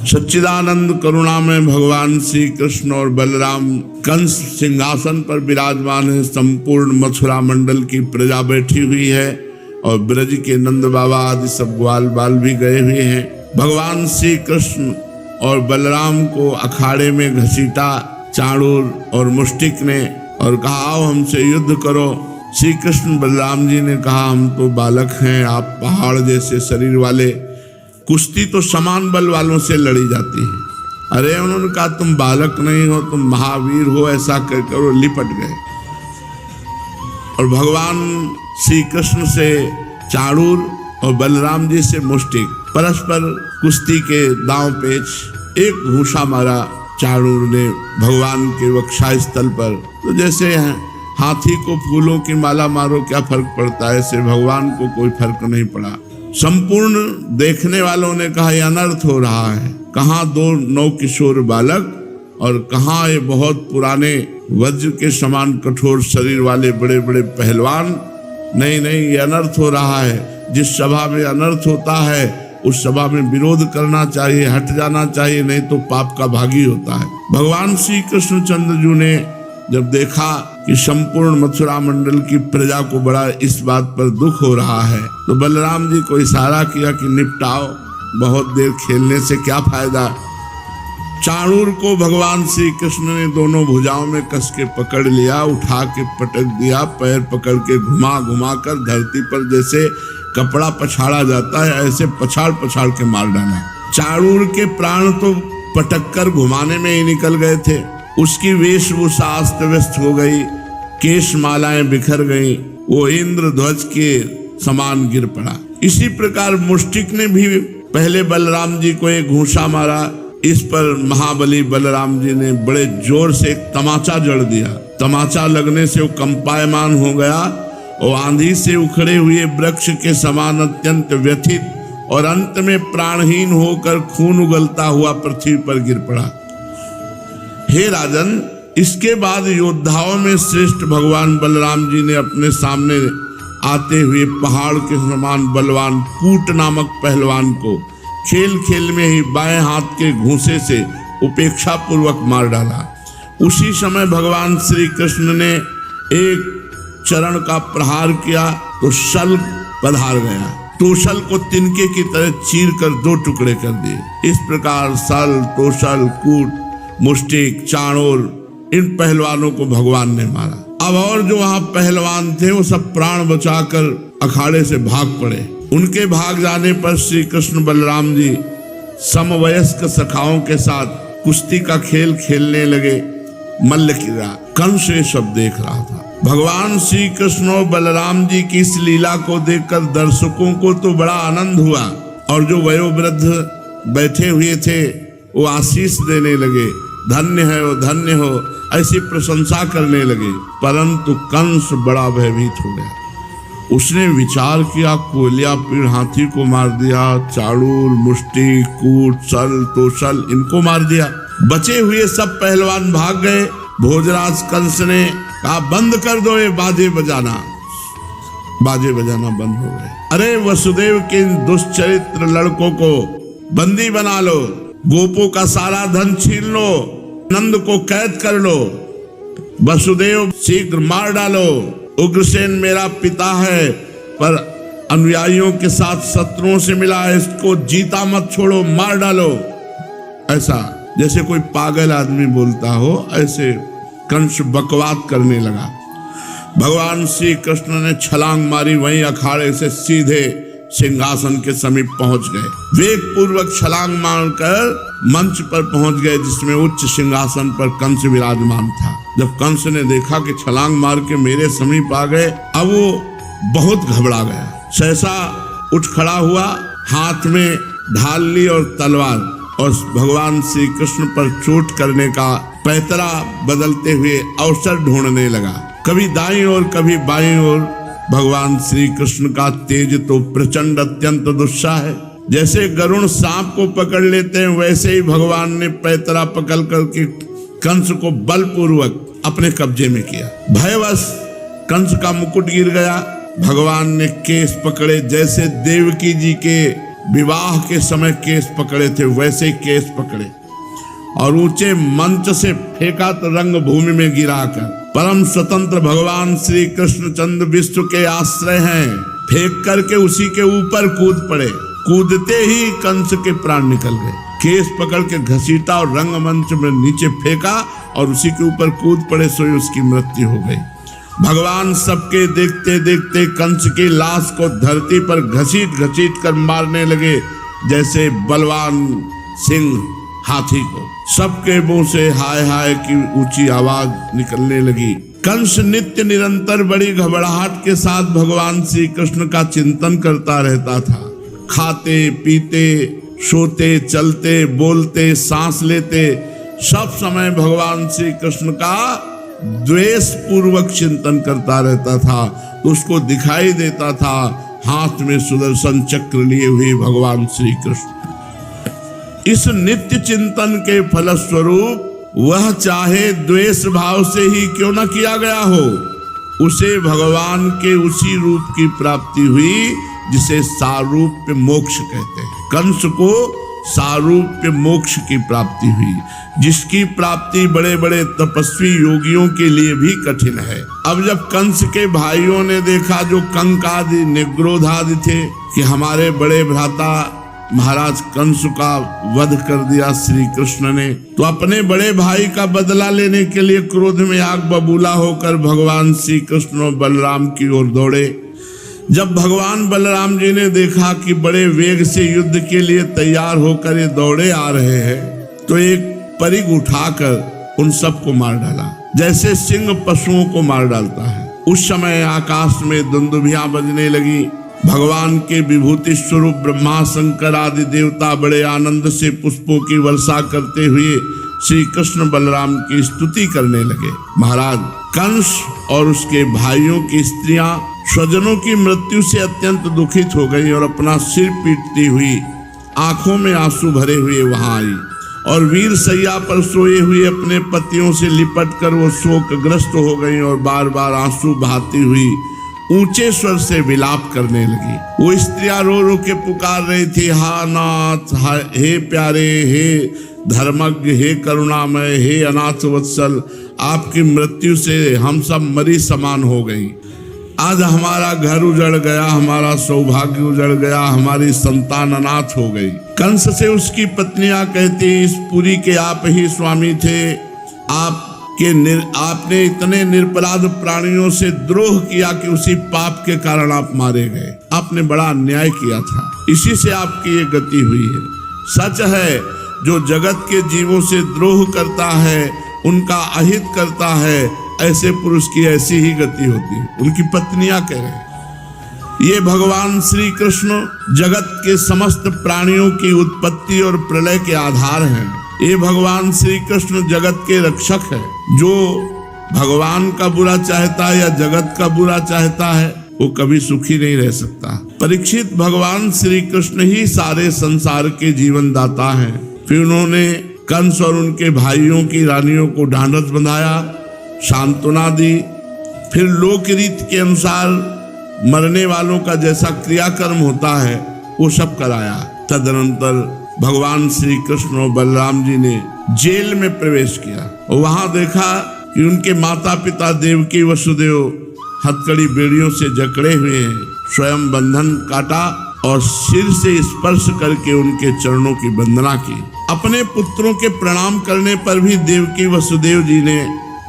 सच्चिदानंद करुणा में भगवान श्री कृष्ण और बलराम कंस सिंहासन पर विराजमान है। संपूर्ण मथुरा मंडल की प्रजा बैठी हुई है और ब्रज के नंद बाबा आदि सब ग्वाल बाल भी गए हुए हैं। भगवान श्री कृष्ण और बलराम को अखाड़े में घसीटा चाणूर और मुष्टिक ने और कहा आओ हमसे युद्ध करो। श्री कृष्ण बलराम जी ने कहा हम तो बालक हैं, आप पहाड़ जैसे शरीर वाले, कुश्ती तो समान बल वालों से लड़ी जाती है। अरे उन्होंने कहा तुम बालक नहीं हो, तुम महावीर हो, ऐसा कहकर वो लिपट गए। और भगवान श्री कृष्ण से चाणूर और बलराम जी से मुष्टिक परस्पर कुश्ती के दांव पेच। एक घूंसा मारा चाणूर ने भगवान के वक्षा स्थल पर, तो जैसे हाथी को फूलों की माला मारो क्या फर्क पड़ता है, ऐसे भगवान को कोई फर्क नहीं पड़ा। संपूर्ण देखने वालों ने कहा यह अनर्थ हो रहा है, कहाँ दो नवकिशोर बालक और कहाँ ये बहुत पुराने वज्र के समान कठोर शरीर वाले बड़े बड़े पहलवान। नहीं नहीं, ये अनर्थ हो रहा है। जिस सभा में अनर्थ होता है उस सभा में विरोध करना चाहिए, हट जाना चाहिए, नहीं तो पाप का भागी होता है। भगवान श्री कृष्णचंद्र जी ने जब देखा कि संपूर्ण मथुरा मंडल की प्रजा को बड़ा इस बात पर दुख हो रहा है, तो बलराम जी को इशारा किया कि निपटाओ, बहुत देर खेलने से क्या फायदा। चाणूर को भगवान श्री कृष्ण ने दोनों भुजाओं में कस के पकड़ लिया, उठा के पटक दिया, पैर पकड़ के घुमा घुमा कर धरती पर जैसे कपड़ा पछाड़ा जाता है ऐसे पछाड़ पछाड़ के मार डाला। चाणूर के प्राण तो पटक कर घुमाने में ही निकल गए थे। उसकी वेशभूषा अस्त व्यस्त हो गई, केश मालाएं बिखर गईं, वो इंद्रध्वज के समान गिर पड़ा। इसी प्रकार मुष्टिक ने भी पहले बलराम जी को एक घूंसा मारा। इस पर महाबली बलराम जी ने बड़े जोर से एक तमाचा जड़ दिया। तमाचा लगने से वो कंपायमान हो गया और आंधी से उखड़े हुए वृक्ष के समान अत्यंत व्यथित और अंत में प्राणहीन होकर खून उगलता हुआ पृथ्वी पर गिर पड़ा। हे राजन, इसके बाद योद्धाओं में श्रेष्ठ भगवान बलराम जी ने अपने सामने आते हुए पहाड़ के समान बलवान कूट नामक पहलवान को खेल खेल में ही बाएं हाथ के घूंसे से उपेक्षा पूर्वक मार डाला। उसी समय भगवान श्री कृष्ण ने एक चरण का प्रहार किया तो शल पधार गया, तोशल को तिनके की तरह चीर कर दो टुकड़े कर दिए। इस प्रकार सल, तोशल, कूट, मुष्टिक, चाणूर, इन पहलवानों को भगवान ने मारा। अब और जो वहां पहलवान थे वो सब प्राण बचाकर अखाड़े से भाग पड़े। उनके भाग जाने पर श्री कृष्ण बलराम जी समवयस्क सखाओं के साथ कुश्ती का खेल खेलने लगे। मल्ल क्रीड़ा, कंस ये सब देख रहा था। भगवान श्री कृष्ण और बलराम जी की इस लीला को देखकर दर्शकों को तो बड़ा आनंद हुआ और जो वयोवृद्ध बैठे हुए थे वो आशीष देने लगे, धन्य है वो, धन्य हो, ऐसी प्रशंसा करने लगे। परंतु कंस बड़ा भयभीत हो गया। उसने विचार किया, कोलिया पीड़ हाथी को मार दिया, चाणूर, मुष्टि, कूट, सल, तोशल इनको मार दिया। बचे हुए सब पहलवान भाग गए। भोजराज कंस ने कहा बंद कर दो ये बाजे बजाना। बाजे बजाना बंद हो गए। अरे वसुदेव के दुष्चरित्र लड़कों को बंदी बना लो, गोपों का सारा धन छीन लो, नंद को कैद कर लो, वसुदेव शीघ्र मार डालो। उग्रसेन मेरा पिता है पर अनुयायियों के साथ शत्रुओं से मिला है, इसको जीता मत छोड़ो, मार डालो। ऐसा जैसे कोई पागल आदमी बोलता हो ऐसे कंस बकवाद करने लगा। भगवान श्री कृष्ण ने छलांग मारी, वहीं अखाड़े से सीधे सिंहासन के समीप पहुंच गए। वेग पूर्वक छलांग मारकर मंच पर पहुंच गए जिसमें उच्च सिंहासन पर कंस विराजमान था। जब कंस ने देखा कि छलांग मार के मेरे समीप आ गए, अब वो बहुत घबरा गया। सहसा उठ खड़ा हुआ, हाथ में ढाल ली और तलवार, और भगवान श्री कृष्ण पर चोट करने का पैतरा बदलते हुए अवसर ढूंढने लगा। कभी दाईं ओर कभी बाईं ओर। भगवान श्री कृष्ण का तेज तो प्रचंड अत्यंत दुस्साह है। जैसे गरुण सांप को पकड़ लेते हैं वैसे ही भगवान ने पैतरा पकड़ करके कंस को बलपूर्वक अपने कब्जे में किया। भयवश कंस का मुकुट गिर गया। भगवान ने केस पकड़े, जैसे देवकी जी के विवाह के समय केस पकड़े थे वैसे ही केस पकड़े और ऊंचे मंच से फेंका तो रंग भूमि में गिराकर। परम स्वतंत्र भगवान श्री कृष्ण चंद्र विश्व के आश्रय हैं, फेंक करके उसी के ऊपर कूद पड़े। कूदते ही कंस के प्राण निकल गए। केस पकड़ के घसीटा और रंगमंच में नीचे फेंका और उसी के ऊपर कूद पड़े, सोई उसकी मृत्यु हो गई। भगवान सबके देखते देखते कंस की लाश को धरती पर घसीट घसीट कर मारने लगे, जैसे बलवान सिंह हाथी को। सबके मुंह से हाय हाय की ऊंची आवाज निकलने लगी। कंस नित्य निरंतर बड़ी घबराहट के साथ भगवान श्री कृष्ण का चिंतन करता रहता था। खाते पीते, सोते, चलते, बोलते, सांस लेते, सब समय भगवान श्री कृष्ण का द्वेष पूर्वक चिंतन करता रहता था। तो उसको दिखाई देता था हाथ में सुदर्शन चक्र लिए हुए भगवान श्री कृष्ण। इस नित्य चिंतन के फलस्वरूप वह चाहे द्वेष भाव से ही क्यों न किया गया हो, उसे भगवान के उसी रूप की प्राप्ति हुई जिसे सारूप्य मोक्ष कहते हैं। कंस को सारूप्य मोक्ष की प्राप्ति हुई, जिसकी प्राप्ति बड़े बड़े तपस्वी योगियों के लिए भी कठिन है। अब जब कंस के भाइयों ने देखा, जो कंक आदि निग्रोध आदि थे, कि हमारे बड़े भ्राता महाराज कंस का वध कर दिया श्री कृष्ण ने, तो अपने बड़े भाई का बदला लेने के लिए क्रोध में आग बबूला होकर भगवान श्री कृष्ण और बलराम की ओर दौड़े। जब भगवान बलराम जी ने देखा कि बड़े वेग से युद्ध के लिए तैयार होकर ये दौड़े आ रहे हैं, तो एक परिग उठाकर उन सबको मार डाला, जैसे सिंह पशुओं को मार डालता है। उस समय आकाश में दुंदुभियां बजने लगी। भगवान के विभूति स्वरूप ब्रह्मा शंकर आदि देवता बड़े आनंद से पुष्पों की वर्षा करते हुए श्री कृष्ण बलराम की स्तुति करने लगे। महाराज कंस और उसके भाइयों की स्त्रियां स्वजनों की मृत्यु से अत्यंत दुखित हो गई और अपना सिर पीटती हुई, आंखों में आंसू भरे हुए वहां आई और वीर सैया पर सोए हुए अपने पतियों से लिपट कर वो शोकग्रस्त हो गई और बार बार आंसू बहाती हुई ऊंचे स्वर से विलाप करने लगी। वो स्त्रियां रो रो के पुकार रही थी, हा नाथ, हे प्यारे, हे धर्मज्ञ, हे करुणामय, हे अनाथ वत्सल, आपकी मृत्यु से हम सब मरी समान हो गई। आज हमारा घर उजड़ गया, हमारा सौभाग्य उजड़ गया, हमारी संतान अनाथ हो गई। कंस से उसकी पत्नियां कहती, इस पुरी के आप ही स्वामी थे, आपने इतने निरपराध प्राणियों से द्रोह किया कि उसी पाप के कारण आप मारे गए। आपने बड़ा अन्याय किया था, इसी से आपकी ये गति हुई है। सच है, जो जगत के जीवों से द्रोह करता है, उनका अहित करता है, ऐसे पुरुष की ऐसी ही गति होती है। उनकी पत्नियां कह रहे हैं। ये भगवान श्री कृष्ण जगत के समस्त प्राणियों की उत्पत्ति और प्रलय के आधार हैं। ये भगवान श्री कृष्ण जगत के रक्षक है। जो भगवान का बुरा चाहता है या जगत का बुरा चाहता है, वो कभी सुखी नहीं रह सकता। परीक्षित, भगवान श्री कृष्ण ही सारे संसार के जीवन दाता हैं। फिर उन्होंने कंस और उनके भाइयों की रानियों को ढांढस बंधाया, सांत्वना दी, फिर लोक रीत के अनुसार मरने वालों का जैसा क्रियाकर्म होता है वो सब कराया। तदनंतर भगवान श्री कृष्ण और बलराम जी ने जेल में प्रवेश किया और वहां देखा कि उनके माता पिता देवकी वसुदेव हथकड़ी बेड़ियों से जकड़े हुए हैं। स्वयं बंधन काटा और सिर से स्पर्श करके उनके चरणों की वंदना की। अपने पुत्रों के प्रणाम करने पर भी देवकी वसुदेव जी ने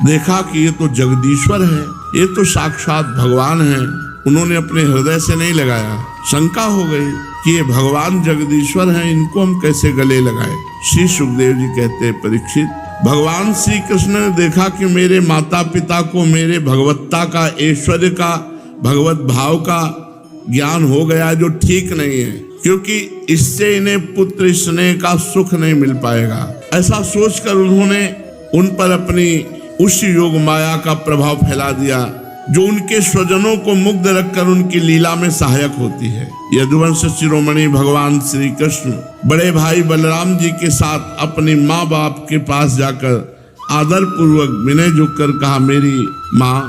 देखा कि ये तो जगदीश्वर है, ये तो साक्षात भगवान है। उन्होंने अपने हृदय से नहीं लगाया। शंका हो गई कि ये भगवान जगदीश्वर हैं, इनको हम कैसे गले लगाए। श्री सुखदेव जी कहते हैं, परीक्षित, भगवान श्री कृष्ण ने देखा कि मेरे माता पिता को मेरे भगवत्ता का, ऐश्वर्य का, भगवत भाव का ज्ञान हो गया, जो ठीक नहीं है, क्योंकि इससे इन्हें पुत्र स्नेह का सुख नहीं मिल पाएगा। ऐसा सोचकर उन्होंने उन पर अपनी उस योग माया का प्रभाव फैला दिया जो उनके स्वजनों को मुग्ध रखकर उनकी लीला में सहायक होती है। यदुवंश शिरोमणि भगवान श्री कृष्ण बड़े भाई बलराम जी के साथ अपनी माँ बाप के पास जाकर आदर पूर्वक विनय झुककर कहा, मेरी माँ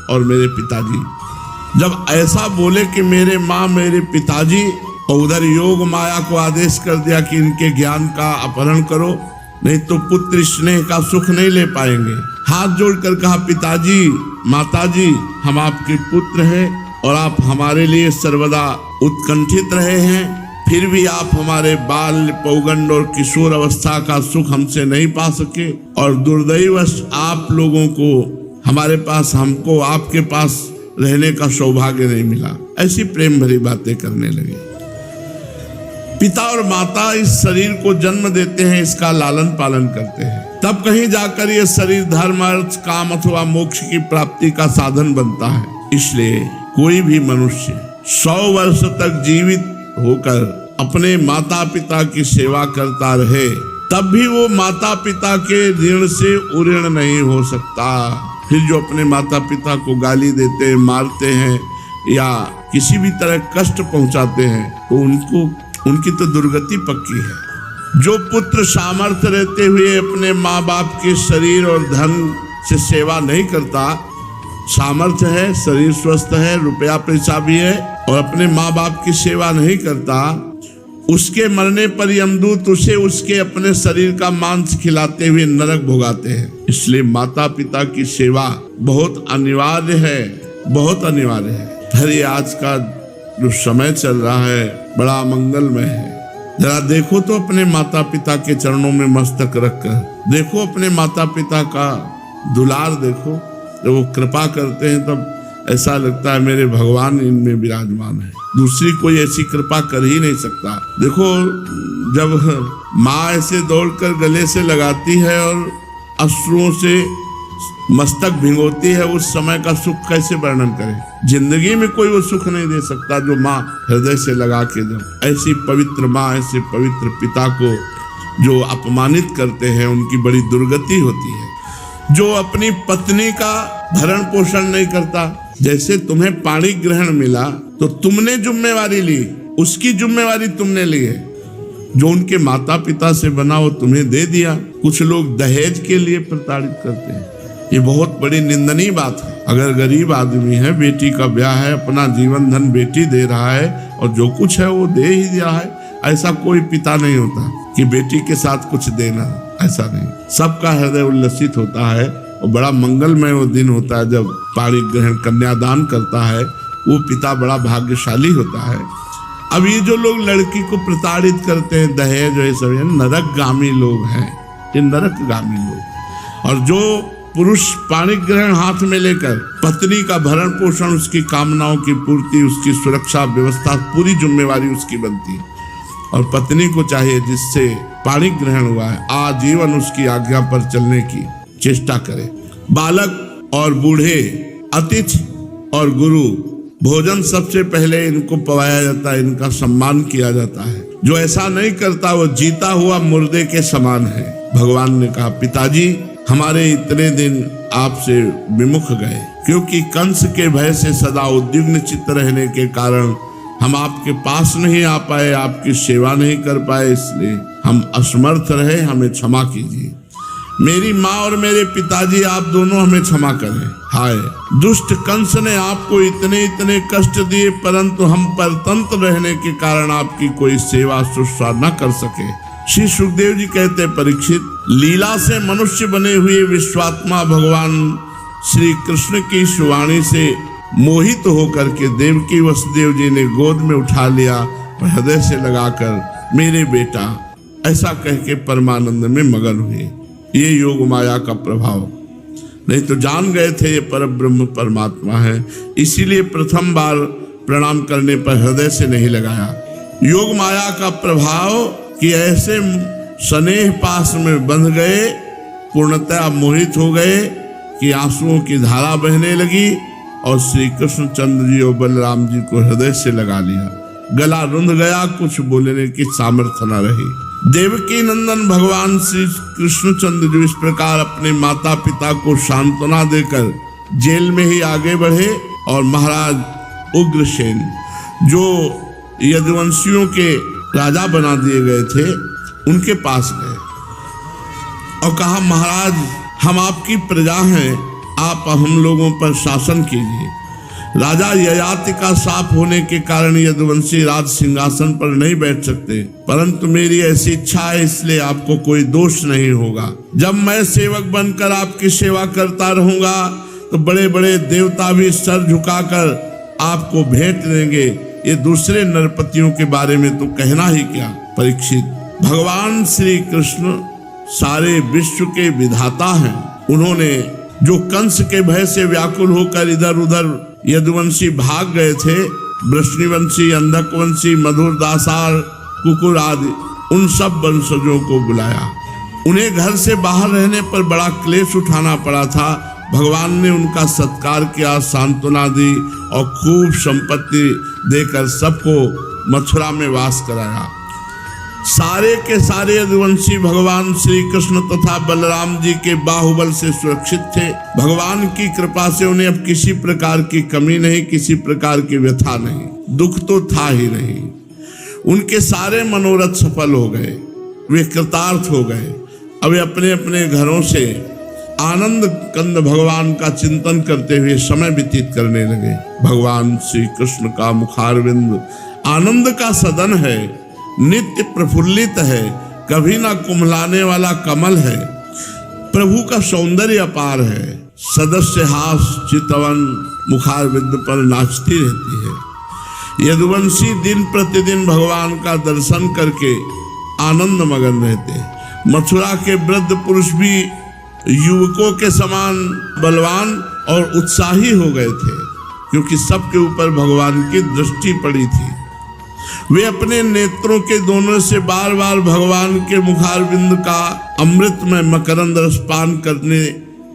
और मेरे पिताजी। जब ऐसा बोले कि मेरे माँ मेरे पिताजी, और उधर योग माया को आदेश कर दिया कि इनके ज्ञान का अपहरण करो, नहीं तो पुत्र स्नेह का सुख नहीं ले पाएंगे। हाथ जोड़कर कहा, पिताजी माताजी, हम आपके पुत्र हैं और आप हमारे लिए सर्वदा उत्कंठित रहे हैं, फिर भी आप हमारे बाल्य, पौगंड और किशोर अवस्था का सुख हमसे नहीं पा सके, और दुर्दैवश आप लोगों को हमारे पास, हमको आपके पास रहने का सौभाग्य नहीं मिला। ऐसी प्रेम भरी बातें करने लगे। पिता और माता इस शरीर को जन्म देते हैं, इसका लालन पालन करते हैं, तब कहीं जाकर यह शरीर धर्म, अर्थ, काम अथवा मोक्ष की प्राप्ति का साधन बनता है। इसलिए कोई भी मनुष्य 100 वर्ष तक जीवित होकर अपने माता पिता की सेवा करता रहे, तब भी वो माता पिता के ऋण से उऋण नहीं हो सकता। फिर जो अपने माता पिता को गाली देते हैं, मारते हैं या किसी भी तरह कष्ट पहुंचाते हैं, तो उनकी तो दुर्गति पक्की है। जो पुत्र सामर्थ्य रहते हुए अपने माँ बाप के शरीर और धन से सेवा नहीं करता, सामर्थ्य है, शरीर स्वस्थ है, रुपया पैसा भी है, और अपने माँ बाप की सेवा नहीं करता, उसके मरने पर यमदूत उसे उसके अपने शरीर का मांस खिलाते हुए नरक भोगाते हैं। इसलिए माता पिता की सेवा बहुत अनिवार्य है, बहुत अनिवार्य है। अरे आज का जो समय चल रहा है बड़ा मंगलमय है। जरा देखो तो अपने माता पिता के चरणों में मस्तक रखकर देखो, अपने माता पिता का दुलार देखो। जब वो कृपा करते हैं तब ऐसा लगता है मेरे भगवान इनमें विराजमान है, दूसरी कोई ऐसी कृपा कर ही नहीं सकता। देखो, जब माँ ऐसे दौड़कर गले से लगाती है और अश्रुओं से मस्तक भिगोती है, उस समय का सुख कैसे वर्णन करें। जिंदगी में कोई वो सुख नहीं दे सकता जो माँ हृदय से लगा के दे। ऐसी पवित्र माँ, ऐसे पवित्र पिता को जो अपमानित करते हैं, उनकी बड़ी दुर्गति होती है। जो अपनी पत्नी का भरण पोषण नहीं करता, जैसे तुम्हें पाणी ग्रहण मिला तो तुमने जिम्मेवारी ली, उसकी जिम्मेवारी तुमने ली है। जो उनके माता पिता से बना वो तुम्हें दे दिया। कुछ लोग दहेज के लिए प्रताड़ित करते हैं, ये बहुत बड़ी निंदनीय बात है। अगर गरीब आदमी है, बेटी का ब्याह है, अपना जीवन धन बेटी दे रहा है और जो कुछ है वो दे ही दिया है, ऐसा कोई पिता नहीं होता कि बेटी के साथ कुछ देना, ऐसा नहीं। सबका हृदय उल्लसित होता है और बड़ा मंगलमय वो दिन होता है जब पाणी ग्रहण कन्यादान करता है, वो पिता बड़ा भाग्यशाली होता है। अब ये जो लोग लड़की को प्रताड़ित करते हैं, दहेज, ये सब नरकगामी लोग हैं, ये नरकगामी लोग। और जो पुरुष पाणी ग्रहण हाथ में लेकर पत्नी का भरण पोषण, उसकी कामनाओं की पूर्ति, उसकी सुरक्षा व्यवस्था, पूरी जिम्मेवारी उसकी बनती है। और पत्नी को चाहिए जिससे पाणी ग्रहण हुआ है, आजीवन उसकी आज्ञा पर चलने की चेष्टा करे। बालक और बूढ़े, अतिथि और गुरु, भोजन सबसे पहले इनको पवाया जाता है, इनका सम्मान किया जाता है। जो ऐसा नहीं करता वो जीता हुआ मुर्दे के समान है। भगवान ने कहा, पिताजी हमारे इतने दिन आपसे विमुख गए, क्योंकि कंस के भय से सदा उद्विग्न चित्त रहने के कारण हम आपके पास नहीं आ पाए, आपकी सेवा नहीं कर पाए, इसलिए हम असमर्थ रहे, हमें क्षमा कीजिए। मेरी माँ और मेरे पिताजी, आप दोनों हमें क्षमा करें। हाय, दुष्ट कंस ने आपको इतने इतने कष्ट दिए, परंतु हम परतंत्र रहने के कारण आपकी कोई सेवा शुश्रूषा न कर सके। श्री सुखदेव जी कहते, परीक्षित, लीला से मनुष्य बने हुए विश्वात्मा भगवान श्री कृष्ण की वाणी से मोहित होकर के देवकी वसुदेव जी ने गोद में उठा लिया और हृदय से लगाकर मेरे बेटा ऐसा कह के परमानंद में मगन हुए। ये योग माया का प्रभाव, नहीं तो जान गए थे ये परब्रह्म परमात्मा है, इसीलिए प्रथम बार प्रणाम करने पर हृदय से नहीं लगाया। योग माया का प्रभाव कि ऐसे स्नेह पास में बंध गए, पूर्णतः मोहित हो गए कि आंसुओं की धारा बहने लगी और श्री कृष्ण चंद्र जी और बलराम जी को हृदय से लगा लिया। गला रुंध गया, कुछ बोलने की सामर्थ्य न रही। देवकी नंदन भगवान श्री कृष्णचंद्र जो इस प्रकार अपने माता पिता को सांत्वना देकर जेल में ही आगे बढ़े और महाराज उग्रसेन जो यदुवंशियों के राजा बना दिए गए थे उनके पास गए और कहा, महाराज हम आपकी प्रजा हैं, आप हम लोगों पर शासन कीजिए। राजा ययाति का शाप होने के कारण यदुवंशी राज सिंहासन पर नहीं बैठ सकते, परंतु मेरी ऐसी इच्छा है, इसलिए आपको कोई दोष नहीं होगा। जब मैं सेवक बनकर आपकी सेवा करता रहूंगा तो बड़े बड़े देवता भी सर झुकाकर आपको भेंट देंगे। ये दूसरे नरपतियों के बारे में तो कहना ही क्या। परीक्षित, भगवान श्री कृष्ण सारे विश्व के विधाता हैं। उन्होंने जो कंस के भय से व्याकुल होकर इधर उधर यदुवंशी भाग गए थे, वृष्णिवंशी, अंधकवंशी, मधुरदासार, कुकुर आदि, उन सब वंशजों को बुलाया। उन्हें घर से बाहर रहने पर बड़ा क्लेश उठाना पड़ा था। भगवान ने उनका सत्कार किया, सांत्वना दी और खूब संपत्ति देकर सबको मथुरा में वास कराया। सारे के सारे यदुवंशी भगवान श्री कृष्ण तथा बलराम जी के बाहुबल से सुरक्षित थे। भगवान की कृपा से उन्हें अब किसी प्रकार की कमी नहीं, किसी प्रकार की व्यथा नहीं, दुख तो था ही नहीं। उनके सारे मनोरथ सफल हो गए, वे कृतार्थ हो गए। अब वे अपने अपने घरों से आनंद कंद भगवान का चिंतन करते हुए समय व्यतीत करने लगे। भगवान श्री कृष्ण का मुखारविंद आनंद का सदन है, नित्य प्रफुल्लित है, कभी ना कुम्हलाने वाला कमल है। प्रभु का सौंदर्य अपार है। सदस्य हास चितवन मुखारविंद पर नाचती रहती है। यदुवंशी दिन प्रतिदिन भगवान का दर्शन करके आनंद मगन रहते। मथुरा के वृद्ध पुरुष भी युवकों के समान बलवान और उत्साही हो गए थे, क्योंकि सबके ऊपर भगवान की दृष्टि पड़ी थी। वे अपने नेत्रों के दोनों से बार बार भगवान के मुखारविंद का अमृतमय मकरंद रस पान करने,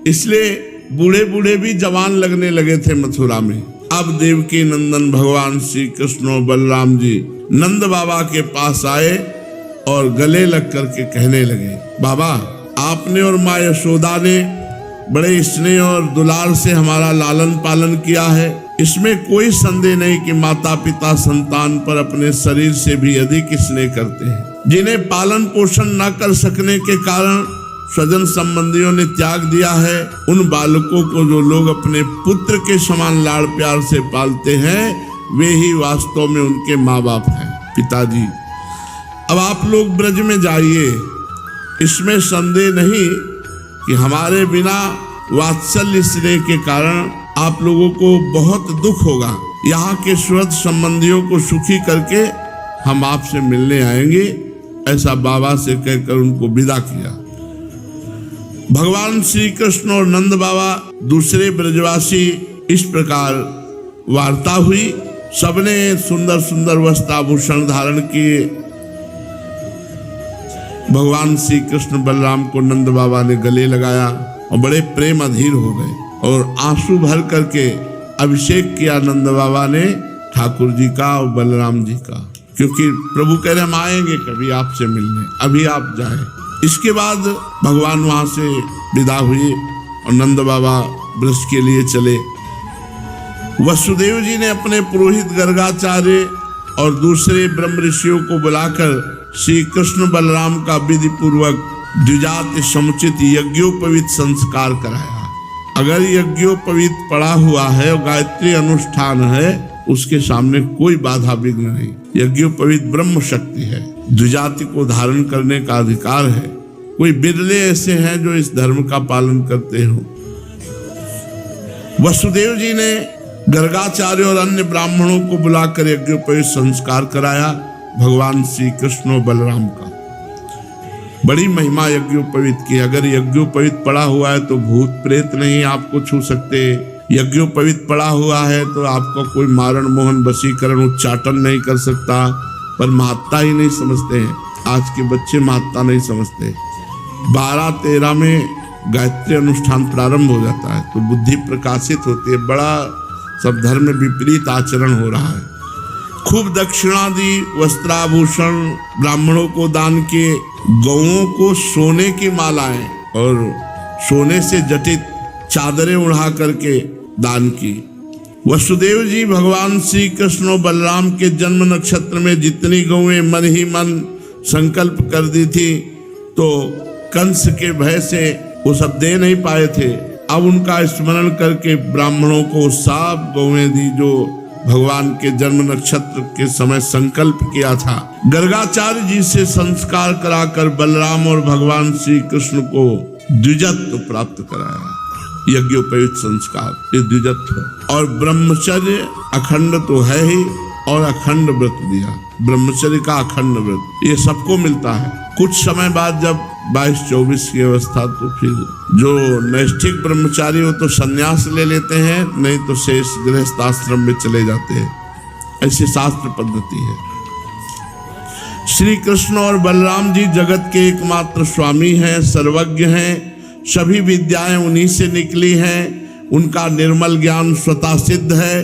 इसलिए बूढ़े बूढ़े भी जवान लगने लगे थे मथुरा में। अब देवकी नंदन भगवान श्री कृष्ण और बलराम जी नंद बाबा के पास आए और गले लग करके कहने लगे, बाबा, आपने और माँ यशोदा ने बड़े स्नेह और दुलार से हमारा लालन पालन किया है। इसमें कोई संदेह नहीं कि माता पिता संतान पर अपने शरीर से भी अधिक स्नेह करते हैं। जिन्हें पालन पोषण न कर सकने के कारण स्वजन संबंधियों ने त्याग दिया है, उन बालकों को जो लोग अपने पुत्र के समान लाड़ प्यार से पालते हैं, वे ही वास्तव में उनके माँ बाप हैं। पिताजी, अब आप लोग ब्रज में जाइए। इसमें संदेह नहीं कि हमारे बिना वात्सल्य स्नेह के कारण आप लोगों को बहुत दुख होगा। यहाँ के सुहृद संबंधियों को सुखी करके हम आपसे मिलने आएंगे, ऐसा बाबा से कहकर उनको विदा किया। भगवान श्री कृष्ण और नंद बाबा दूसरे ब्रजवासी इस प्रकार वार्ता हुई। सबने सुंदर सुंदर वस्त्राभूषण धारण किए। भगवान श्री कृष्ण बलराम को नंद बाबा ने गले लगाया और बड़े प्रेम अधीर हो गए और आंसू भर करके अभिषेक किया नंद बाबा ने ठाकुर जी का और बलराम जी का, क्योंकि प्रभु कह रहे हम आएंगे कभी आपसे मिलने, अभी आप जाएं। इसके बाद भगवान वहां से विदा हुए और नंद बाबा ब्रज के लिए चले। वसुदेव जी ने अपने पुरोहित गर्गाचार्य और दूसरे ब्रह्म ऋषियों को बुलाकर श्री कृष्ण बलराम का विधि पूर्वक द्विजात समुचित यज्ञोपवीत संस्कार कराया। अगर यज्ञोपवीत पड़ा हुआ है और गायत्री अनुष्ठान है, उसके सामने कोई बाधा विघ्न नहीं। यज्ञोपवीत ब्रह्म शक्ति है, द्विजाति को धारण करने का अधिकार है। कोई बिरले ऐसे हैं जो इस धर्म का पालन करते हो। वसुदेव जी ने गर्गाचार्य और अन्य ब्राह्मणों को बुलाकर यज्ञोपवीत संस्कार कराया भगवान श्री कृष्ण और बलराम का। बड़ी महिमा यज्ञोपवीत की। अगर यज्ञोपवीत पड़ा हुआ है तो भूत प्रेत नहीं आपको छू सकते। यज्ञोपवीत पड़ा हुआ है तो आपका कोई मारण मोहन वशीकरण उच्चाटन नहीं कर सकता। पर महत्ता ही नहीं समझते हैं, आज के बच्चे महत्ता नहीं समझते। 12-13 में गायत्री अनुष्ठान प्रारंभ हो जाता है तो बुद्धि प्रकाशित होती है। बड़ा सब धर्म विपरीत आचरण हो रहा है। खूब दक्षिणा दी, वस्त्राभूषण ब्राह्मणों को दान किए, गौओं को सोने की मालाएं और सोने से जटित चादरें उड़ा करके दान की। वसुदेव जी भगवान श्री कृष्ण और बलराम के जन्म नक्षत्र में जितनी गौएं मन ही मन संकल्प कर दी थी, तो कंस के भय से वो सब दे नहीं पाए थे। अब उनका स्मरण करके ब्राह्मणों को साफ गौएं दी जो भगवान के जन्म नक्षत्र के समय संकल्प किया था। गर्गाचार्य जी से संस्कार कराकर बलराम और भगवान श्री कृष्ण को द्विजत्व प्राप्त कराया। यज्ञोपयुक्त संस्कार ये द्विजत्व। और ब्रह्मचर्य अखंड तो है ही, और अखंड व्रत दिया, ब्रह्मचर्य का अखंड व्रत ये सबको मिलता है। कुछ समय बाद जब 22-24 की अवस्था, तो फिर जो नैष्ठिक ब्रह्मचारी हो तो संन्यास ले लेते हैं, नहीं तो शेष गृहस्थाश्रम में चले जाते हैं। ऐसी शास्त्र पद्धति है। श्री कृष्ण और बलराम जी जगत के एकमात्र स्वामी हैं, सर्वज्ञ हैं, सभी विद्याएं उन्हीं से निकली हैं, उनका निर्मल ज्ञान स्वतः सिद्ध है।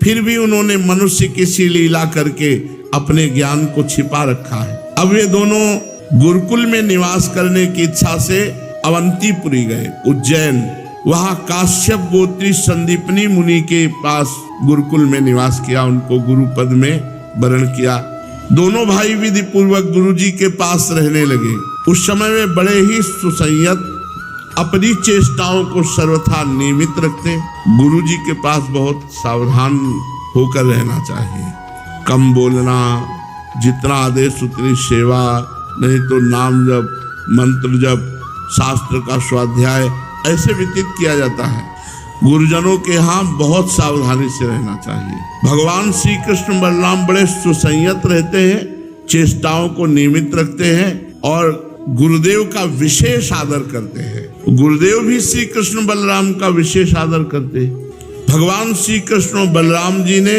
फिर भी उन्होंने मनुष्य की सी लीला करके अपने ज्ञान को छिपा रखा है। अब ये दोनों गुरुकुल में निवास करने की इच्छा से अवंतीपुरी गए, उज्जैन। वहां काश्यप गोत्री संदीपनी मुनि के पास गुरुकुल में निवास किया, उनको गुरु पद में वरण किया। दोनों भाई विधि पूर्वक गुरु जी के पास रहने लगे। उस समय वे बड़े ही सुसंयत, अपनी चेष्टाओं को सर्वथा नियमित रखते। गुरु जी के पास बहुत सावधान होकर रहना चाहिए। कम बोलना, जितना आदेश उतनी सेवा, नहीं तो नाम जप, मंत्र जप, शास्त्र का स्वाध्याय ऐसे व्यतीत किया जाता है। गुरुजनों के यहाँ बहुत सावधानी से रहना चाहिए। भगवान श्री कृष्ण बलराम बड़े सुसंयत रहते हैं, चेष्टाओं को नियमित रखते हैं और गुरुदेव का विशेष आदर करते हैं। गुरुदेव भी श्री कृष्ण बलराम का विशेष आदर करते हैं। भगवान श्री कृष्ण और बलराम जी ने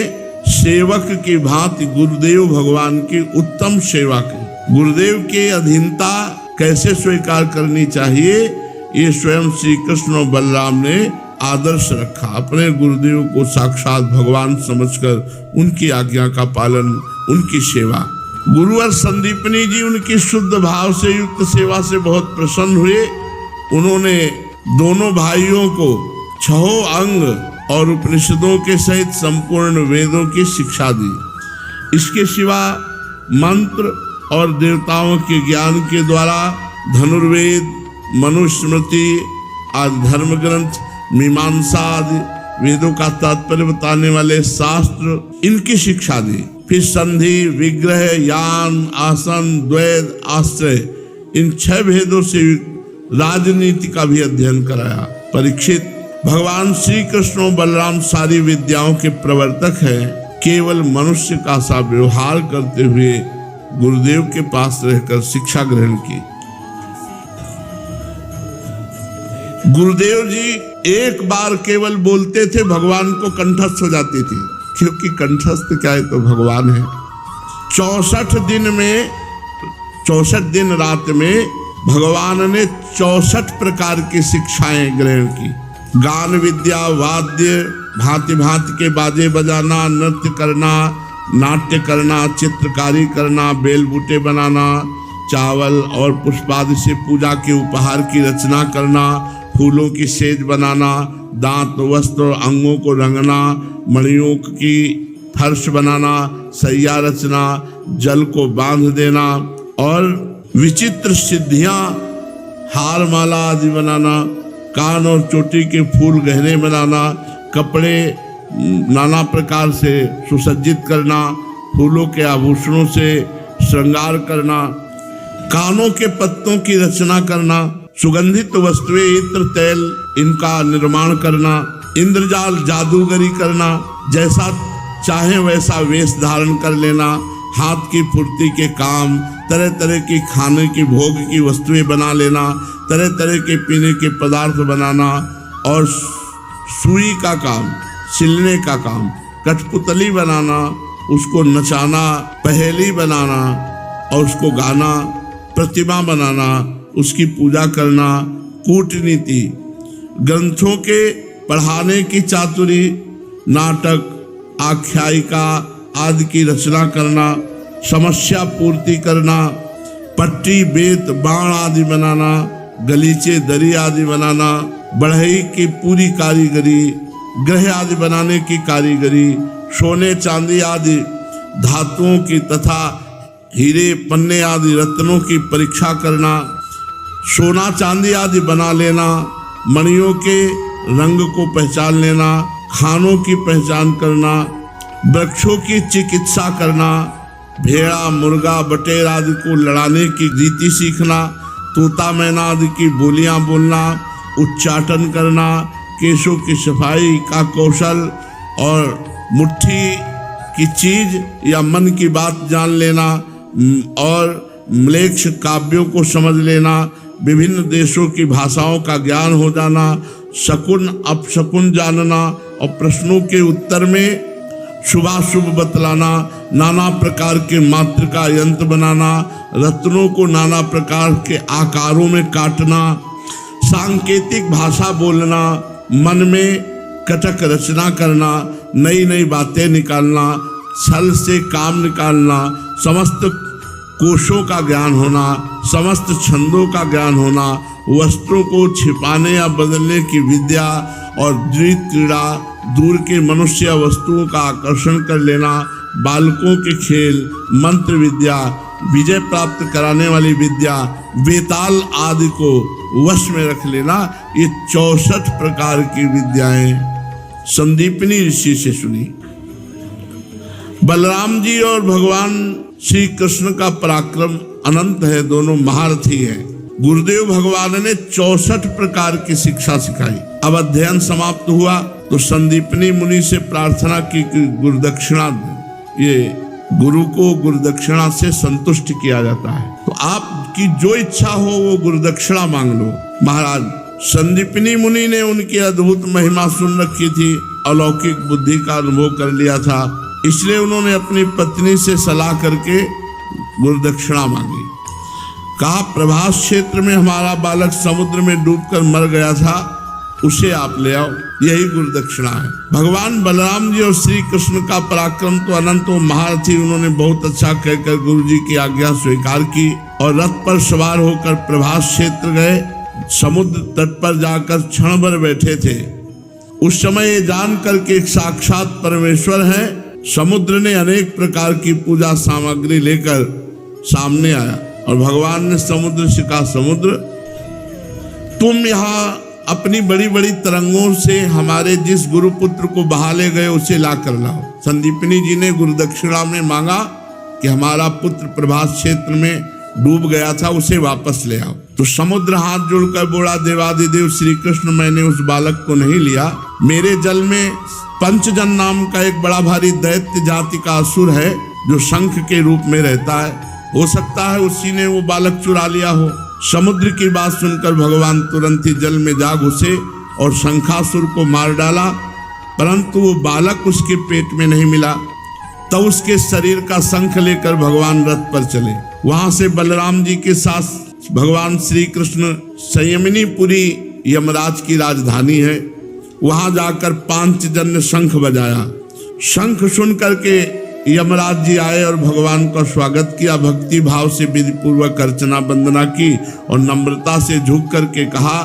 सेवक की भांति गुरुदेव भगवान की उत्तम सेवा की। गुरुदेव के अधीनता कैसे स्वीकार करनी चाहिए, ये स्वयं श्री कृष्ण और बलराम ने आदर्श रखा। अपने गुरुदेव को साक्षात भगवान समझकर उनकी आज्ञा का पालन, उनकी सेवा। गुरुवर संदीपनी जी उनकी शुद्ध भाव से युक्त सेवा से बहुत प्रसन्न हुए। उन्होंने दोनों भाइयों को 6 अंग और उपनिषदों के सहित संपूर्ण वेदों की शिक्षा दी। इसके सिवा मंत्र और देवताओं के ज्ञान के द्वारा धनुर्वेद, मनुस्मृति आदि धर्म ग्रंथ, मीमांसा आदि वेदों का तात्पर्य बताने वाले शास्त्र, इनकी शिक्षा दी। फिर संधि, विग्रह, यान, आसन, द्वैत, आश्रय, इन 6 भेदों से राजनीति का भी अध्ययन कराया। परीक्षित, भगवान श्री कृष्ण और बलराम सारी विद्याओं के प्रवर्तक हैं। केवल मनुष्य का सा व्यवहार करते हुए गुरुदेव के पास रहकर शिक्षा ग्रहण की। गुरुदेव जी एक बार केवल बोलते थे, भगवान को कंठस्थ हो जाती थी, क्योंकि कंठस्थ क्या है तो भगवान है। 64 दिन रात में भगवान ने 64 प्रकार की शिक्षाएं ग्रहण की। गान विद्या, वाद्य, भांति भांति के बाजे बजाना, नृत्य करना, नाट्य करना, चित्रकारी करना, बेल बूटे बनाना, चावल और पुष्पादि से पूजा के उपहार की रचना करना, फूलों की सेज बनाना, दांत, वस्त्र और अंगों को रंगना, मणियों की फर्श बनाना, सैया रचना, जल को बांध देना और विचित्र सिद्धियां, हार माला आदि बनाना, कान और चोटी के फूल गहने बनाना, कपड़े नाना प्रकार से सुसज्जित करना, फूलों के आभूषणों से श्रृंगार करना, कानों के पत्तों की रचना करना, सुगंधित वस्तुएं, इत्र, तेल, इनका निर्माण करना, इंद्रजाल, जादूगरी करना, जैसा चाहे वैसा वेश धारण कर लेना, हाथ की फुर्ती के काम, तरह तरह की खाने की भोग की वस्तुएं बना लेना, तरह तरह के पीने के पदार्थ बनाना और सुई का काम, सिलने का काम, कठपुतली बनाना, उसको नचाना, पहेली बनाना और उसको गाना, प्रतिमा बनाना, उसकी पूजा करना, कूटनीति, ग्रंथों के पढ़ाने की चातुरी, नाटक, आख्यायिका आदि की रचना करना, समस्या पूर्ति करना, पट्टी, बेत, बाण आदि बनाना, गलीचे, दरी आदि बनाना, बढ़ई की पूरी कारीगरी, ग्रह आदि बनाने की कारीगरी, सोने चांदी आदि धातुओं की तथा हीरे पन्ने आदि रत्नों की परीक्षा करना, सोना चांदी आदि बना लेना, मणियों के रंग को पहचान लेना, खानों की पहचान करना, वृक्षों की चिकित्सा करना, भेड़ा मुर्गा बटेर आदि को लड़ाने की रीति सीखना, तोता मैना आदि की बोलियां बोलना, उच्चाटन करना, केशों की सफाई का कौशल और मुट्ठी की चीज या मन की बात जान लेना और म्लेच्छ काव्यों को समझ लेना, विभिन्न देशों की भाषाओं का ज्ञान हो जाना, शकुन अपशकुन जानना और प्रश्नों के उत्तर में शुभाशुभ बतलाना, नाना प्रकार के मातृका यंत्र बनाना, रत्नों को नाना प्रकार के आकारों में काटना, सांकेतिक भाषा बोलना, मन में कटक रचना करना, नई नई बातें निकालना, छल से काम निकालना, समस्त कोशों का ज्ञान होना, समस्त छंदों का ज्ञान होना, वस्त्रों को छिपाने या बदलने की विद्या और द्वित क्रीड़ा, दूर के मनुष्य वस्तुओं का आकर्षण कर लेना, बालकों के खेल, मंत्र विद्या, विजय प्राप्त कराने वाली विद्या, वेताल आदि को वश में रख लेना, ये 64 प्रकार की विद्याएं संदीपनी ऋषि से सुनी। बलराम जी और भगवान श्री कृष्ण का पराक्रम अनंत है, दोनों महारथी हैं। गुरुदेव भगवान ने 64 प्रकार की शिक्षा सिखाई। अब अध्ययन समाप्त हुआ तो संदीपनी मुनि से प्रार्थना की कि गुरुदक्षिणा, ये गुरु को गुरुदक्षिणा से संतुष्ट किया जाता है, तो आपकी जो इच्छा हो वो गुरुदक्षिणा मांग लो। महाराज संदीपनी मुनि ने उनकी अद्भुत महिमा सुन रखी थी, अलौकिक बुद्धि का अनुभव कर लिया था, इसलिए उन्होंने अपनी पत्नी से सलाह करके गुरुदक्षिणा मांगी। कहा प्रभास क्षेत्र में हमारा बालक समुद्र में डूबकर मर गया था, उसे आप ले आओ, यही गुरुदक्षिणा है। भगवान बलराम जी और श्री कृष्ण का पराक्रम तो अनंत व महारथी, उन्होंने बहुत अच्छा कहकर गुरु जी की आज्ञा स्वीकार की और रथ पर सवार होकर प्रभास क्षेत्र गए। समुद्र तट पर जाकर क्षण भर बैठे थे। उस समय ये जानकर के एक साक्षात परमेश्वर है, समुद्र ने अनेक प्रकार की पूजा सामग्री लेकर सामने आया और भगवान ने समुद्र से कहा, समुद्र तुम यहाँ अपनी बड़ी बड़ी तरंगों से हमारे जिस गुरुपुत्र को बहा ले गए उसे ला कर लाओ। संदीपनी जी ने गुरुदक्षिणा में मांगा कि हमारा पुत्र प्रभास क्षेत्र में डूब गया था, उसे वापस ले आओ। तो समुद्र हाथ जोड़कर बोला, देवादिदेव श्री कृष्ण, मैंने उस बालक को नहीं लिया, मेरे जल में पंचजन नाम का एक बड़ा भारी दैत्य जाति का असुर है जो शंख के रूप में रहता है, हो सकता है उसी ने वो बालक चुरा लिया हो। समुद्र की बात सुनकर भगवान तुरंत ही जल में जा घुसे और शंखासुर को मार डाला, परंतु वो बालक उसके पेट में नहीं मिला। तब उसके शरीर का शंख लेकर भगवान रथ पर चले। वहां से बलराम जी के साथ भगवान श्री कृष्ण संयमिनीपुरी यमराज की राजधानी है, वहां जाकर पांचजन्य शंख बजाया। शंख सुन करके यमराज जी आए और भगवान का स्वागत किया, भक्ति भाव से विधि पूर्वक अर्चना वंदना की और नम्रता से झुक करके कहा,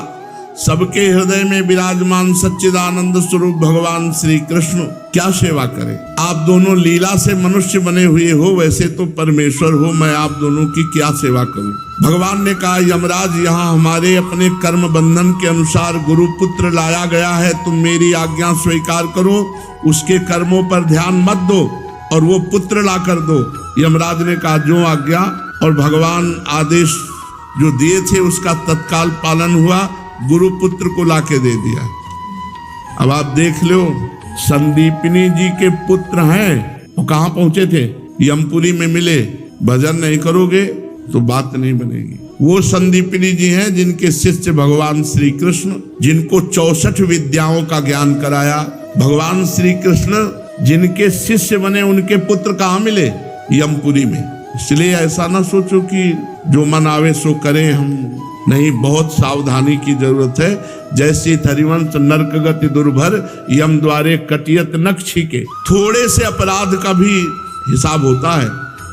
सबके हृदय में विराजमान सच्चिदानंद स्वरूप भगवान श्री कृष्ण क्या सेवा करें। आप दोनों लीला से मनुष्य बने हुए हो, वैसे तो परमेश्वर हो, मैं आप दोनों की क्या सेवा करूं। भगवान ने कहा, यमराज यहाँ हमारे अपने कर्म बंधन के अनुसार गुरुपुत्र लाया गया है, तुम मेरी आज्ञा स्वीकार करो, उसके कर्मों पर ध्यान मत दो और वो पुत्र ला कर दो। यमराज ने कहा, जो आज्ञा, और भगवान आदेश जो दिए थे उसका तत्काल पालन हुआ, गुरुपुत्र को लाके दे दिया। अब आप देख लो, संदीपनी जी के पुत्र हैं, वो कहाँ पहुंचे थे, यमपुरी में मिले। भजन नहीं करोगे तो बात नहीं बनेगी। वो संदीपनी जी हैं जिनके शिष्य भगवान श्री कृष्ण, जिनको 64 विद्याओं का ज्ञान कराया। भगवान श्री कृष्ण जिनके शिष्य बने, उनके पुत्र कहाँ मिले, यमपुरी में। इसलिए ऐसा ना सोचो कि जो मन आवे सो करें, हम नहीं, बहुत सावधानी की जरूरत है। जैसे हरिवंश नरक गति दुर्भर, यम द्वारे कटियत नक्शी के, थोड़े से अपराध का भी हिसाब होता है।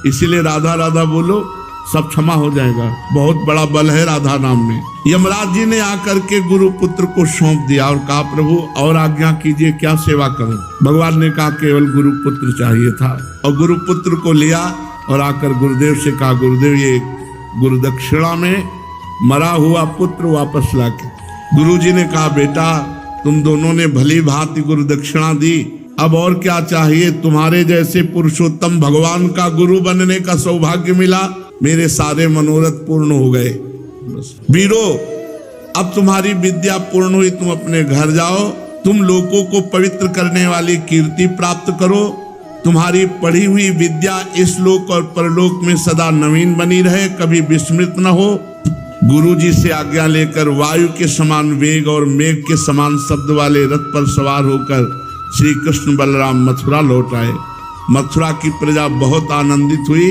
इसीलिए राधा राधा बोलो, सब क्षमा हो जाएगा। बहुत बड़ा बल है राधा नाम में। यमराज जी ने आकर के गुरुपुत्र को सौंप दिया और कहा, प्रभु और आज्ञा कीजिए, क्या सेवा करूं। भगवान ने कहा, केवल गुरुपुत्र चाहिए था। और गुरुपुत्र को लिया और आकर गुरुदेव से कहा, गुरुदेव ये गुरुदक्षिणा में मरा हुआ पुत्र वापस लाके। गुरुजी ने कहा, बेटा तुम दोनों ने भली भांति गुरु दक्षिणा दी, अब और क्या चाहिए? तुम्हारे जैसे पुरुषोत्तम भगवान का गुरु बनने का सौभाग्य मिला, मेरे सारे मनोरथ पूर्ण हो गए। बस वीरो, अब तुम्हारी विद्या पूर्ण हुई, तुम अपने घर जाओ, तुम लोगों को पवित्र करने वाली कीर्ति प्राप्त करो, तुम्हारी पढ़ी हुई विद्या इस लोक और परलोक में सदा नवीन बनी रहे, कभी विस्मृत न हो। गुरुजी से आज्ञा लेकर वायु के समान वेग और मेघ के समान शब्द वाले रथ पर सवार होकर श्री कृष्ण बलराम मथुरा लौट आए। मथुरा की प्रजा बहुत आनंदित हुई